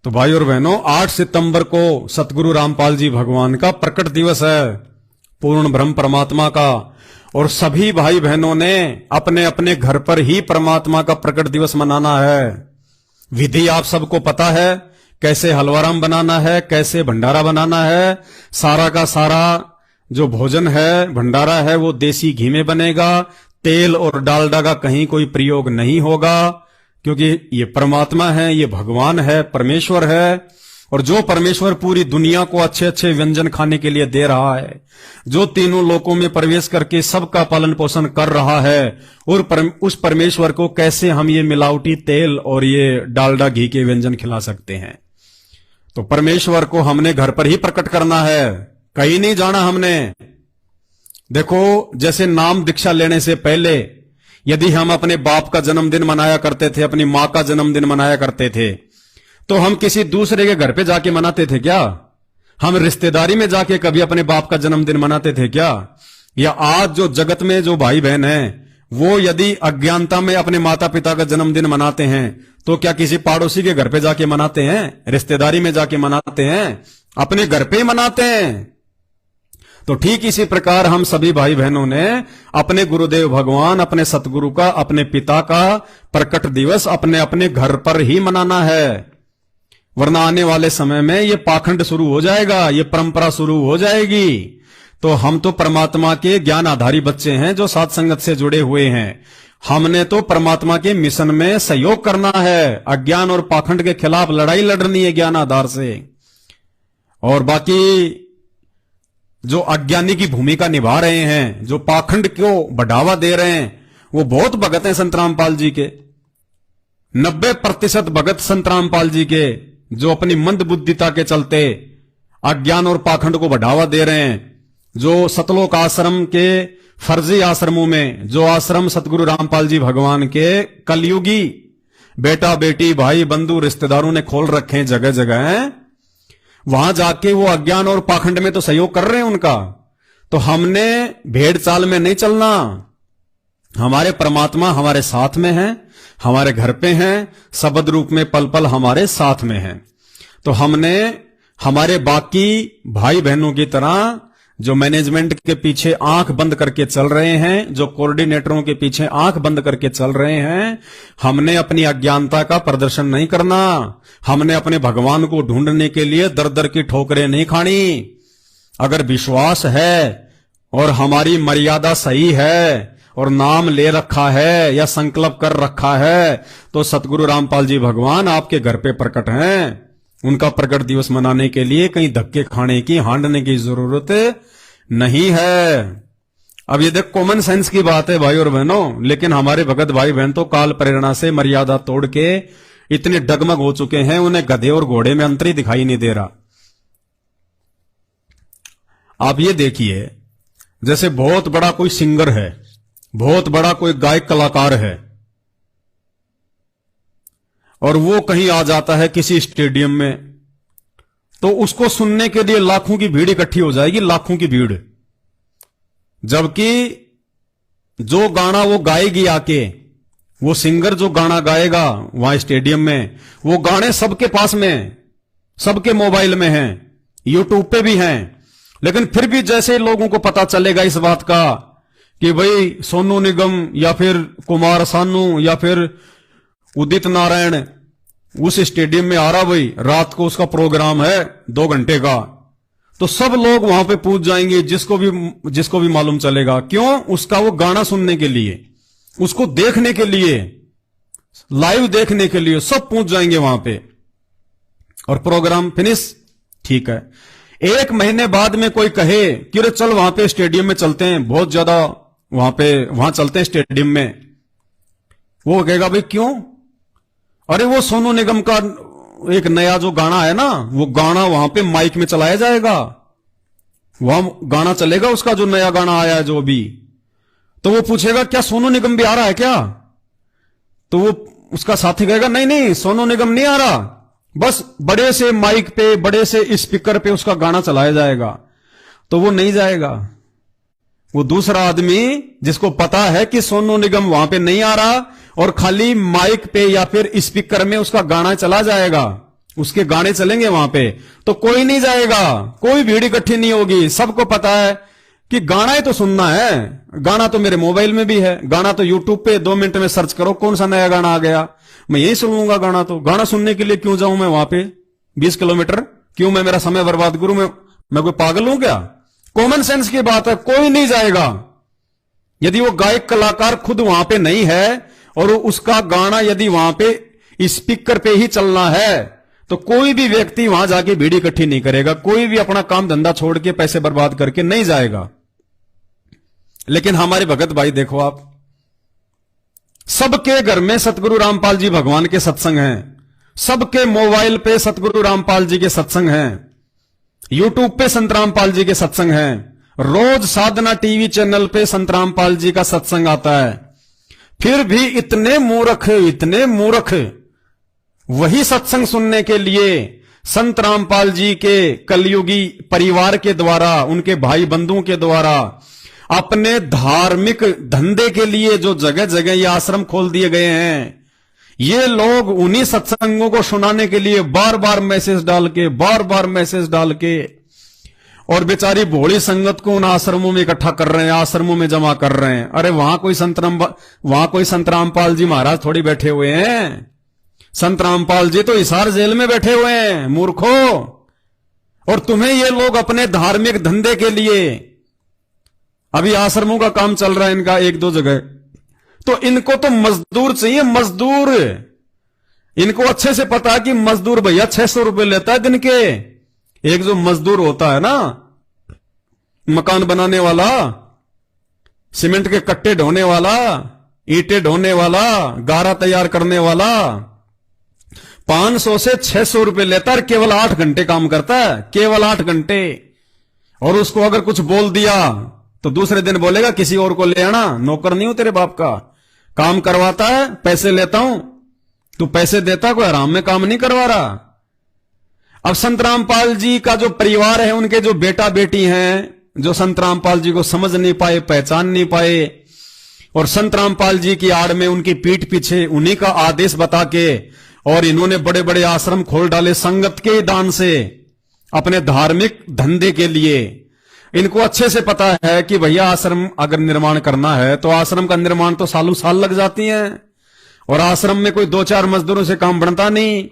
तो भाई और बहनों, 8 सितंबर को सतगुरु रामपाल जी भगवान का प्रकट दिवस है, पूर्ण ब्रह्म परमात्मा का। और सभी भाई बहनों ने अपने अपने घर पर ही परमात्मा का प्रकट दिवस मनाना है। विधि आप सबको पता है, कैसे हलवाराम बनाना है, कैसे भंडारा बनाना है। सारा का सारा जो भोजन है, भंडारा है, वो देसी घी में बनेगा। तेल और डालडा का कहीं कोई प्रयोग नहीं होगा, क्योंकि ये परमात्मा है, ये भगवान है, परमेश्वर है। और जो परमेश्वर पूरी दुनिया को अच्छे अच्छे व्यंजन खाने के लिए दे रहा है, जो तीनों लोकों में प्रवेश करके सबका पालन पोषण कर रहा है, और उस परमेश्वर को कैसे हम ये मिलावटी तेल और ये डालडा घी के व्यंजन खिला सकते हैं। तो परमेश्वर को हमने घर पर ही प्रकट करना है, कहीं नहीं जाना हमने। देखो, जैसे नाम दीक्षा लेने से पहले यदि हम अपने बाप का जन्मदिन मनाया करते थे, अपनी मां का जन्मदिन मनाया करते थे, तो हम किसी दूसरे के घर पे जाके मनाते थे क्या? हम रिश्तेदारी में जाके कभी अपने बाप का जन्मदिन मनाते थे क्या? या आज जो जगत में जो भाई बहन हैं, वो यदि अज्ञानता में अपने माता पिता का जन्मदिन मनाते हैं, तो क्या किसी पड़ोसी के घर पे जाके मनाते हैं? रिश्तेदारी में जाके मनाते हैं? अपने घर पे ही मनाते हैं। तो ठीक इसी प्रकार हम सभी भाई बहनों ने अपने गुरुदेव भगवान, अपने सतगुरु का, अपने पिता का प्रकट दिवस अपने अपने घर पर ही मनाना है। वरना आने वाले समय में ये पाखंड शुरू हो जाएगा, ये परंपरा शुरू हो जाएगी। तो हम तो परमात्मा के ज्ञान आधारी बच्चे हैं, जो साथ संगत से जुड़े हुए हैं। हमने तो परमात्मा के मिशन में सहयोग करना है, अज्ञान और पाखंड के खिलाफ लड़ाई लड़नी है ज्ञान आधार से। और बाकी जो अज्ञानी की भूमिका निभा रहे हैं, जो पाखंड को बढ़ावा दे रहे हैं, वो बहुत भगत हैं संत रामपाल जी के। 90% भगत संत रामपाल जी के, जो अपनी मंद बुद्धिता के चलते अज्ञान और पाखंड को बढ़ावा दे रहे हैं। जो सतलोक आश्रम के फर्जी आश्रमों में, जो आश्रम सतगुरु रामपाल जी भगवान के कलयुगी बेटा बेटी भाई बंधु रिश्तेदारों ने खोल रखे हैं जगह जगह हैं, वहां जाके वो अज्ञान और पाखंड में तो सहयोग कर रहे हैं उनका। तो हमने भेड़ चाल में नहीं चलना। हमारे परमात्मा हमारे साथ में हैं, हमारे घर पे हैं, शब्द रूप में पल पल हमारे साथ में हैं। तो हमने हमारे बाकी भाई बहनों की तरह, जो मैनेजमेंट के पीछे आंख बंद करके चल रहे हैं, जो कोऑर्डिनेटरों के पीछे आंख बंद करके चल रहे हैं, हमने अपनी अज्ञानता का प्रदर्शन नहीं करना। हमने अपने भगवान को ढूंढने के लिए दर दर की ठोकरें नहीं खानी। अगर विश्वास है और हमारी मर्यादा सही है और नाम ले रखा है या संकल्प कर रखा है, तो सतगुरु रामपाल जी भगवान आपके घर पे प्रकट हैं। उनका प्रकट दिवस मनाने के लिए कहीं धक्के खाने की, हांडने की जरूरत नहीं है। अब ये देख, कॉमन सेंस की बात है भाई और बहनों, लेकिन हमारे भगत भाई बहन तो काल प्रेरणा से मर्यादा तोड़ के इतने डगमग हो चुके हैं, उन्हें गधे और घोड़े में अंतर ही दिखाई नहीं दे रहा। आप ये देखिए, जैसे बहुत बड़ा कोई सिंगर है, बहुत बड़ा कोई गायक कलाकार है, और वो कहीं आ जाता है किसी स्टेडियम में, तो उसको सुनने के लिए लाखों की भीड़ इकट्ठी हो जाएगी, लाखों की भीड़। जबकि जो गाना वो गाएगी आके, वो सिंगर जो गाना गाएगा वहां स्टेडियम में, वो गाने सबके पास में, सबके मोबाइल में हैं, यूट्यूब पे भी हैं। लेकिन फिर भी जैसे लोगों को पता चलेगा इस बात का कि भाई सोनू निगम या फिर कुमार सानू या फिर उदित नारायण उस स्टेडियम में आ रहा, भाई रात को उसका प्रोग्राम है 2 घंटे का, तो सब लोग वहां पे पहुंच जाएंगे, जिसको भी मालूम चलेगा। क्यों? उसका वो गाना सुनने के लिए, उसको देखने के लिए, लाइव देखने के लिए सब पहुंच जाएंगे वहां पे, और प्रोग्राम फिनिश। ठीक है, 1 महीने बाद में कोई कहे कि अरे चल वहां पे स्टेडियम में चलते हैं, बहुत ज्यादा वहां चलते हैं स्टेडियम में, वो कहेगा भाई क्यों? अरे वो सोनू निगम का एक नया जो गाना है ना, वो गाना वहां पे माइक में चलाया जाएगा, वहां गाना चलेगा उसका, जो नया गाना आया है जो भी। तो वो पूछेगा क्या सोनू निगम भी आ रहा है क्या? तो वो उसका साथी कहेगा नहीं नहीं, सोनू निगम नहीं आ रहा, बस बड़े से माइक पे, बड़े से स्पीकर पे उसका गाना चलाया जाएगा। तो वो नहीं जाएगा। वो दूसरा आदमी जिसको पता है कि सोनू निगम वहां पे नहीं आ रहा और खाली माइक पे या फिर स्पीकर में उसका गाना चला जाएगा, उसके गाने चलेंगे वहां पे, तो कोई नहीं जाएगा, कोई भीड़ इकट्ठी नहीं होगी। सबको पता है कि गाना ही तो सुनना है, गाना तो मेरे मोबाइल में भी है, गाना तो यूट्यूब पे 2 मिनट में सर्च करो कौन सा नया गाना आ गया, मैं यही सुन लूंगा गाना। तो गाना सुनने के लिए क्यों जाऊं मैं वहां पे 20 किलोमीटर, क्यों मैं मेरा समय बर्बाद करूं? मैं कोई पागल हूं क्या? कॉमन सेंस की बात है, कोई नहीं जाएगा। यदि वो गायक कलाकार खुद वहां पे नहीं है और उसका गाना यदि वहां पे स्पीकर पे ही चलना है, तो कोई भी व्यक्ति वहां जाके भीड़ इकट्ठी नहीं करेगा, कोई भी अपना काम धंधा छोड़ के पैसे बर्बाद करके नहीं जाएगा। लेकिन हमारे भगत भाई देखो आप, सबके घर में सतगुरु रामपाल जी भगवान के सत्संग हैं, सबके मोबाइल पे सतगुरु रामपाल जी के सत्संग हैं, यूट्यूब पे संत रामपाल जी के सत्संग हैं, रोज साधना टीवी चैनल पे संत रामपाल जी का सत्संग आता है। फिर भी इतने मूर्ख वही सत्संग सुनने के लिए संत रामपाल जी के कलयुगी परिवार के द्वारा, उनके भाई बंधुओं के द्वारा अपने धार्मिक धंधे के लिए जो जगह जगह ये आश्रम खोल दिए गए हैं, ये लोग उन्हीं सत्संगों को सुनाने के लिए बार बार मैसेज डाल के और बेचारी भोली संगत को उन आश्रमों में इकट्ठा कर रहे हैं, आश्रमों में जमा कर रहे हैं। अरे वहां कोई संत रामपाल जी महाराज थोड़ी बैठे हुए हैं, संत रामपाल जी तो हिसार जेल में बैठे हुए हैं मूर्खो। और तुम्हें ये लोग अपने धार्मिक धंधे के लिए, अभी आश्रमों का काम चल रहा है इनका 1-2 जगह, तो इनको तो मजदूर चाहिए, मजदूर। इनको अच्छे से पता है कि मजदूर भैया 600 रुपए लेता है दिन के। एक जो मजदूर होता है ना, मकान बनाने वाला, सीमेंट के कट्टे ढोने वाला, ईंटें ढोने वाला, गारा तैयार करने वाला, 500 से 600 रुपए लेता है, केवल 8 घंटे काम करता है, केवल 8 घंटे। और उसको अगर कुछ बोल दिया तो दूसरे दिन बोलेगा किसी और को ले आना, नौकर नहीं हूं तेरे बाप का, काम करवाता है, पैसे लेता हूं, तू पैसे देता, कोई आराम में काम नहीं करवा रहा। अब संत रामपाल जी का जो परिवार है, उनके जो बेटा बेटी हैं, जो संत रामपाल जी को समझ नहीं पाए, पहचान नहीं पाए, और संत रामपाल जी की आड़ में उनकी पीठ पीछे उन्हीं का आदेश बता के और इन्होंने बड़े बड़े आश्रम खोल डाले संगत के दान से अपने धार्मिक धंधे के लिए। इनको अच्छे से पता है कि भैया आश्रम अगर निर्माण करना है तो आश्रम का निर्माण तो सालों साल लग जाती है, और आश्रम में कोई 2-4 मजदूरों से काम बनता नहीं,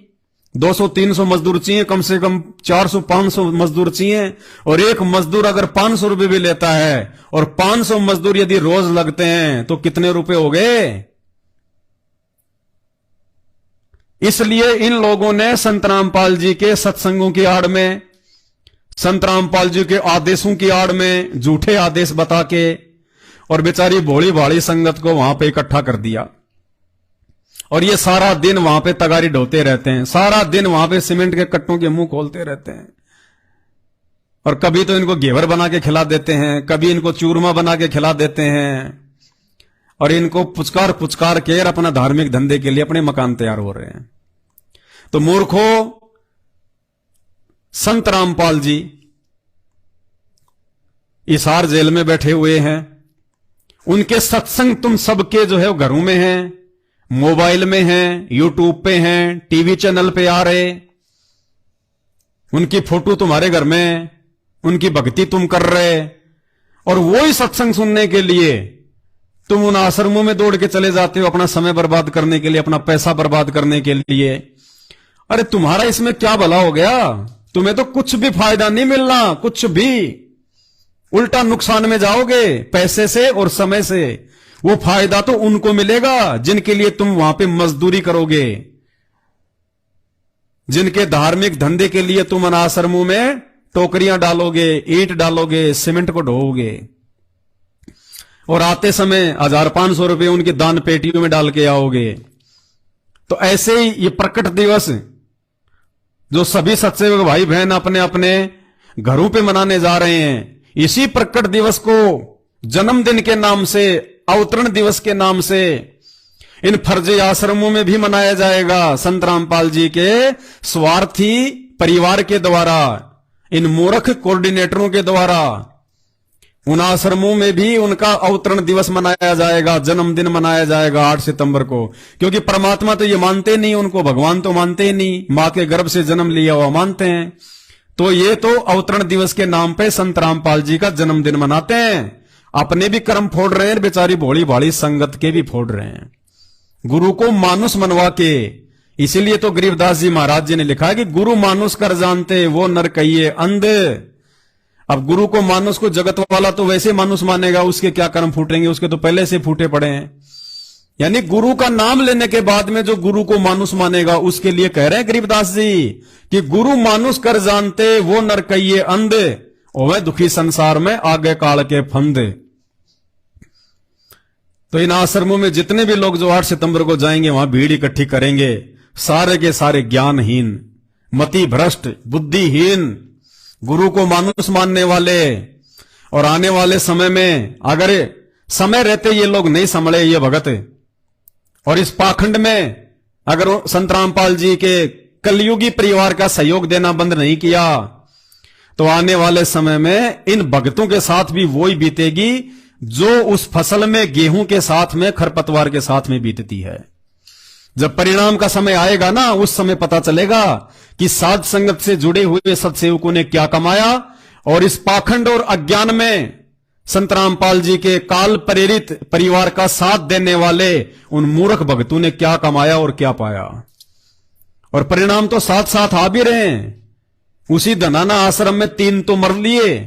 200-300 मजदूर चाहिए, कम से कम 400-500 मजदूर चाहिए। और एक मजदूर अगर 500 रुपए भी लेता है, और 500 मजदूर यदि रोज लगते हैं तो कितने रुपए हो गए। इसलिए इन लोगों ने संत रामपाल जी के सत्संगों की आड़ में, संत रामपाल जी के आदेशों की आड़ में झूठे आदेश बता के और बेचारी भोली भाली संगत को वहां पे इकट्ठा कर दिया। और ये सारा दिन वहां पे तगारी ढोते रहते हैं, सारा दिन वहां पे सीमेंट के कट्टों के मुंह खोलते रहते हैं। और कभी तो इनको घेवर बना के खिला देते हैं, कभी इनको चूरमा बना के खिला देते हैं, और इनको पुचकार के अपना धार्मिक धंधे के लिए अपने मकान तैयार हो रहे हैं। तो मूर्खो, संत रामपाल जी हिसार जेल में बैठे हुए हैं, उनके सत्संग तुम सबके जो है वो घरों में हैं, मोबाइल में हैं, यूट्यूब पे हैं, टीवी चैनल पे आ रहे, उनकी फोटो तुम्हारे घर में, उनकी भक्ति तुम कर रहे, और वही सत्संग सुनने के लिए तुम उन आश्रमों में दौड़ के चले जाते हो अपना समय बर्बाद करने के लिए, अपना पैसा बर्बाद करने के लिए। अरे तुम्हारा इसमें क्या भला हो गया? तुम्हें तो कुछ भी फायदा नहीं मिलना, कुछ भी, उल्टा नुकसान में जाओगे पैसे से और समय से। वो फायदा तो उनको मिलेगा जिनके लिए तुम वहां पे मजदूरी करोगे, जिनके धार्मिक धंधे के लिए तुम अन आश्रमों में टोकरियां डालोगे, ईंट डालोगे, सीमेंट को ढोओगे, और आते समय 1000-500 रुपए उनकी दान पेटियों में डाल के आओगे। तो ऐसे ही ये प्रकट दिवस जो सभी सत्सेवक भाई बहन अपने अपने घरों पे मनाने जा रहे हैं, इसी प्रकट दिवस को जन्मदिन के नाम से, अवतरण दिवस के नाम से इन फर्जी आश्रमों में भी मनाया जाएगा। संत रामपाल जी के स्वार्थी परिवार के द्वारा, इन मूर्ख कोऑर्डिनेटरों के द्वारा उन आश्रमों में भी उनका अवतरण दिवस मनाया जाएगा, जन्मदिन मनाया जाएगा 8 सितंबर को। क्योंकि परमात्मा तो ये मानते नहीं, उनको भगवान तो मानते ही नहीं, मां के गर्भ से जन्म लिया हुआ मानते हैं। तो ये तो अवतरण दिवस के नाम पे संत रामपाल जी का जन्मदिन मनाते हैं। अपने भी कर्म फोड़ रहे हैं, बेचारी भोली भाली संगत के भी फोड़ रहे हैं, गुरु को मानुष मनवा के। इसीलिए तो गरीबदास जी महाराज जी ने लिखा है कि गुरु मानुष कर जानते वो नर कहिए अंध। अब गुरु को मानुष को जगत वाला तो वैसे मानुष मानेगा, उसके क्या कर्म फूटेंगे, उसके तो पहले से फूटे पड़े हैं। यानी गुरु का नाम लेने के बाद में जो गुरु को मानुष मानेगा, उसके लिए कह रहे हैं गरीबदास जी कि गुरु मानुष कर जानते वो नर कहिए अंध, ओवे दुखी संसार में आगे काल के फंदे। तो इन आश्रमों में जितने भी लोग जो 8 सितंबर को जाएंगे वहां भीड़ इकट्ठी करेंगे, सारे के सारे ज्ञानहीन, मति भ्रष्ट, बुद्धिहीन, गुरु को मानुष मानने वाले। और आने वाले समय में अगर समय रहते ये लोग नहीं संभले ये भगत, और इस पाखंड में अगर संत रामपाल जी के कलयुगी परिवार का सहयोग देना बंद नहीं किया, तो आने वाले समय में इन भक्तों के साथ भी वही बीतेगी जो उस फसल में गेहूं के साथ में, खरपतवार के साथ में बीतती है। जब परिणाम का समय आएगा ना, उस समय पता चलेगा कि साध संगत से जुड़े हुए सत्सेवकों ने क्या कमाया, और इस पाखंड और अज्ञान में संत रामपाल जी के काल प्रेरित परिवार का साथ देने वाले उन मूर्ख भक्तों ने क्या कमाया और क्या पाया। और परिणाम तो साथ साथ आ भी रहे हैं। उसी धनाना आश्रम में 3 तो मर लिए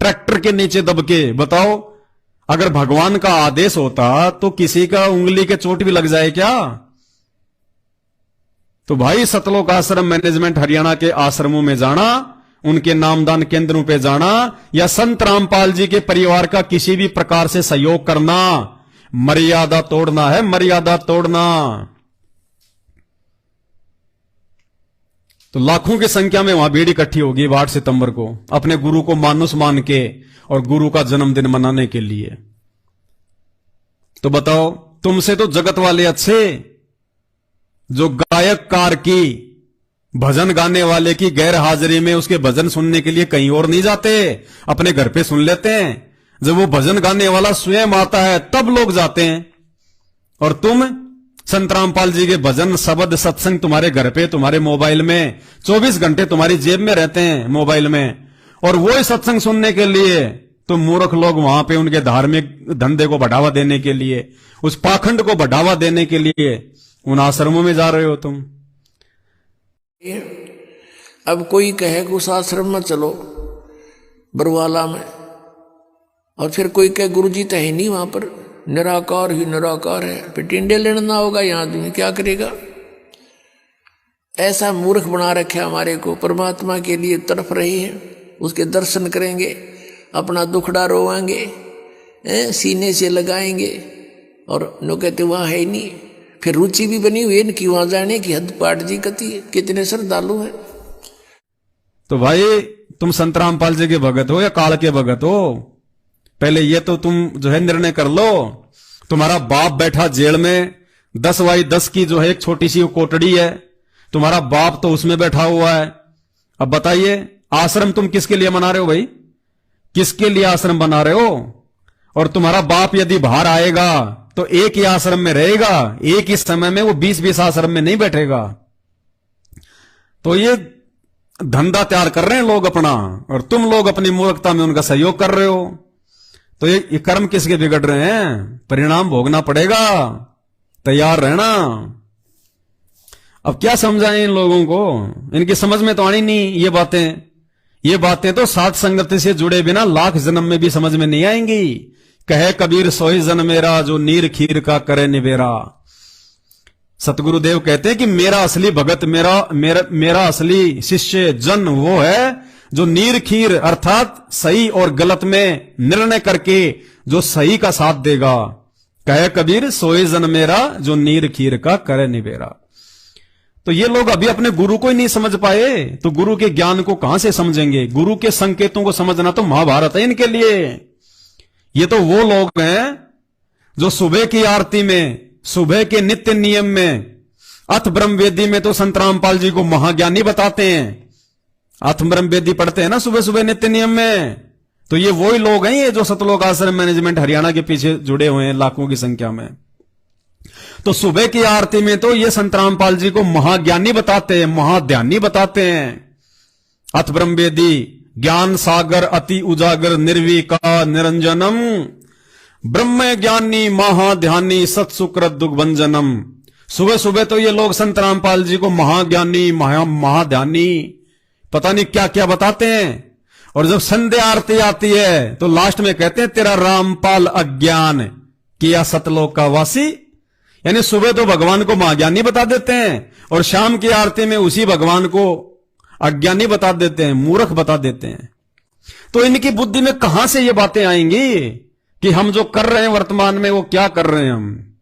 ट्रैक्टर के नीचे दबके। बताओ, अगर भगवान का आदेश होता तो किसी का उंगली के चोट भी लग जाए क्या? तो भाई सतलोक आश्रम मैनेजमेंट हरियाणा के आश्रमों में जाना, उनके नामदान केंद्रों पे जाना, या संत रामपाल जी के परिवार का किसी भी प्रकार से सहयोग करना, मर्यादा तोड़ना है, मर्यादा तोड़ना। तो लाखों की संख्या में वहां भीड़ इकट्ठी होगी 8 सितंबर को, अपने गुरु को मानुष मान के और गुरु का जन्मदिन मनाने के लिए। तो बताओ, तुमसे तो जगत वाले अच्छे, जो गायककार की, भजन गाने वाले की गैर हाजिरी में उसके भजन सुनने के लिए कहीं और नहीं जाते, अपने घर पे सुन लेते हैं। जब वो भजन गाने वाला स्वयं आता है तब लोग जाते हैं। और तुम संत रामपाल जी के भजन, शब्द, सत्संग तुम्हारे घर पे, तुम्हारे मोबाइल में 24 घंटे तुम्हारी जेब में रहते हैं, मोबाइल में। और वो सत्संग सुनने के लिए तुम मूर्ख लोग वहां पे उनके धार्मिक धंधे को बढ़ावा देने के लिए, उस पाखंड को बढ़ावा देने के लिए उन आश्रमों में जा रहे हो तुम। अब कोई कहे कि उस आश्रम में चलो बरवाला में, और फिर कोई कहे गुरुजी तो है नहीं वहां पर, निराकार ही निराकार है, फिर टिंडे लेना होगा यहाँ आदमी क्या करेगा? ऐसा मूर्ख बना रखा हमारे को। परमात्मा के लिए तड़प रहे हैं, उसके दर्शन करेंगे, अपना दुखड़ा रोवाएंगे, सीने से लगाएंगे, और नो कहते वहां है ही नहीं। फिर रुचि भी बनी हुई है कि वहां जाने की हद पाट जी कती है, कितने श्रद्धालु है। तो भाई तुम संत रामपाल जी के भगत हो या काल के भगत हो? पहले ये तो तुम जो है निर्णय कर लो। तुम्हारा बाप बैठा जेल में, 10x10 की जो है एक छोटी सी कोटड़ी है, तुम्हारा बाप तो उसमें बैठा हुआ है। अब बताइए, आश्रम तुम किसके लिए बना रहे हो भाई? किसके लिए आश्रम बना रहे हो? और तुम्हारा बाप यदि बाहर आएगा तो एक ही आश्रम में रहेगा, एक ही समय में वो 20-20 आश्रम में नहीं बैठेगा। तो ये धंधा तैयार कर रहे हैं लोग अपना, और तुम लोग अपनी मूर्खता में उनका सहयोग कर रहे हो। तो ये कर्म किसके बिगड़ रहे हैं? परिणाम भोगना पड़ेगा, तैयार रहना। अब क्या समझाएं इन लोगों को? इनकी समझ में तो आनी नहीं ये बातें। ये बातें तो साथ संगति से जुड़े बिना लाख जन्म में भी समझ में नहीं आएंगी। कहे कबीर सोई जन मेरा, जो नीर खीर का करे निबेरा। सतगुरुदेव कहते हैं कि मेरा असली भगत, मेरा असली शिष्य जन वो है जो नीर खीर अर्थात सही और गलत में निर्णय करके जो सही का साथ देगा। कहे कबीर सोई जन मेरा, जो नीर खीर का करे निबेरा। तो ये लोग अभी अपने गुरु को ही नहीं समझ पाए, तो गुरु के ज्ञान को कहां से समझेंगे? गुरु के संकेतों को समझना तो महाभारत है इनके लिए। ये तो वो लोग हैं जो सुबह की आरती में, सुबह के नित्य नियम में, अथ ब्रह्म वेदी में तो संत रामपाल जी को महाज्ञानी बताते हैं। अथ ब्रह्म वेदी पढ़ते हैं ना सुबह सुबह नित्य नियम में, तो ये वही लोग हैं ये जो सतलोक आश्रम मैनेजमेंट हरियाणा के पीछे जुड़े हुए हैं लाखों की संख्या में। तो सुबह की आरती में तो ये संत रामपाल जी को महाज्ञानी बताते हैं, महाध्यानी बताते हैं। अथ ब्रह्मवेदी ज्ञान सागर अति उजागर निर्विकार निरंजनम ब्रह्म ज्ञानी महाध्यानी सत्सुकृत दुर्भंजनम। सुबह सुबह तो ये लोग संत रामपाल जी को महाज्ञानी महाध्यानी पता नहीं क्या क्या बताते हैं, और जब संध्या आरती आती है तो लास्ट में कहते हैं तेरा रामपाल अज्ञान किया सतलोक का वासी। यानी सुबह तो भगवान को महाज्ञानी बता देते हैं और शाम की आरती में उसी भगवान को अज्ञानी बता देते हैं, मूर्ख बता देते हैं। तो इनकी बुद्धि में कहां से ये बातें आएंगी कि हम जो कर रहे हैं वर्तमान में वो क्या कर रहे हैं हम।